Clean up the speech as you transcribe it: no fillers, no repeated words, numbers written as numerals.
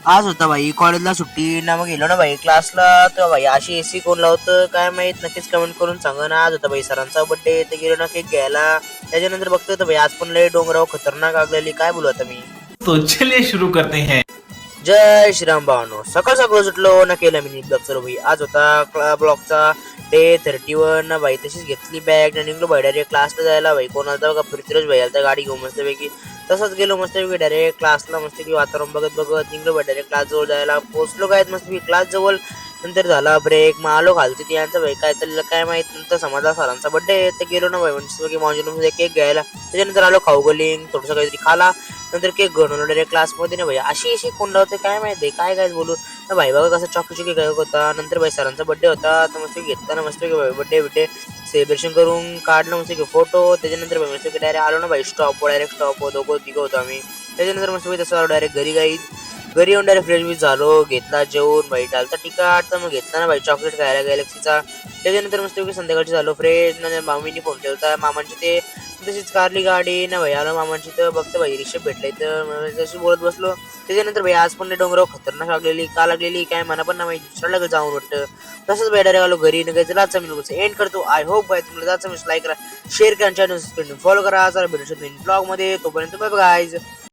आज होता भाई कॉलेजला सुट्टी ना, मग गेलो ना भाई क्लासला. तर भाई अशी एसी कोण लावतं काय माहित, नक्कीच कमेंट करून सांगा ना. आज होता भाई सरांचा बर्थडे, तर गेलो ना केक घ्यायला. त्याच्यानंतर बघतोय तर भाई आज पण लय डोंगराव खतरनाक आगलेली, काय बोलू आता मी. तो चलिए शुरू करते हैं। जय श्रीराम भावानो. सकाळ सकाळ सुटलो ना, केलं मी ब्लॉग चालू भाई. आज होता ब्लॉगचा डे 31 ना भाई. तशीच घेतली बॅग ना निघलो भाई डायरेक्ट क्लासला जायला. भाई कोण आलता बघा, पृथ्वीराज भाई आलता गाडी घेऊन मस्तपैकी. तसंच गेलो मस्तपैकी डायरेक्ट क्लासला. मस्तपैकी वातावरण बघत बघत निघलो भाई डायरेक्ट क्लास जवळ जायला. पोहोचलो काय मस्तपैकी क्लास जवळ. नंतर झाला ब्रेक, मग आलो खालती ते यांचा भाई काय चाललेलं काय माहित. नंतर समजला सरांचा बर्थडे, तर गेलो ना भाई मस्तपैकी मॉन्जुलमध्ये केक घ्यायला. त्याच्यानंतर आलो खाऊ गलिंग, थोडंसं काहीतरी खाला. नंतर केक घेऊन आलो डायरेक्ट क्लासमध्ये ना भाई. अशी कोण लावते काय माहिती, काय काय बोलू ना भाई. बघा कसं चॉकलेट केक होता. नंतर भाई सरांचा बर्थडे होता, तर मस्त घेतला ना मस्त बर्थडे सेलिब्रेशन करून काढलं मस्त फोटो. त्याच्यानंतर भाई मस्त डायरेक्ट आलो ना भाई स्टॉपवर. डायरेक्ट स्टॉप दोघं तिघं होतो आम्ही. त्याच्यानंतर मस्त तसं आलो डायरेक्ट घरी घरी येऊन डायरेक्ट फ्रेश बीस झालो. घेतला जेवून भाई डालता तिखट, तर मग घेतला ना भाई चॉकलेट खायला गॅलेक्सीचा. त्याच्यानंतर मस्त संध्याकाळची झालो फ्रेश ना. मामीने फोन ठेवता मामांची ते तशीच कारली गाडी ना भाई. आलो मामांची, तर बघतो भाई रिषभ भेटले, तर तशी बोलत बसलो. त्याच्यानंतर भाई आज पण डोंगराव खतरनाक लागलेली का लागलेली काय म्हणा पण ना भाई. दुसऱ्याला जाऊन वाटतं तसंच भाई डायरेक्ट आलो घरी. नका लाचा मी एंड करतो. आय होप भाई तुम्हाला जायचं मी लाईक करा, शेअर करा, चॅनल सबस्क्राईब फॉलो करा. चला भेटू ब्लॉग मध्ये, तोपर्यंत बाय गाईज.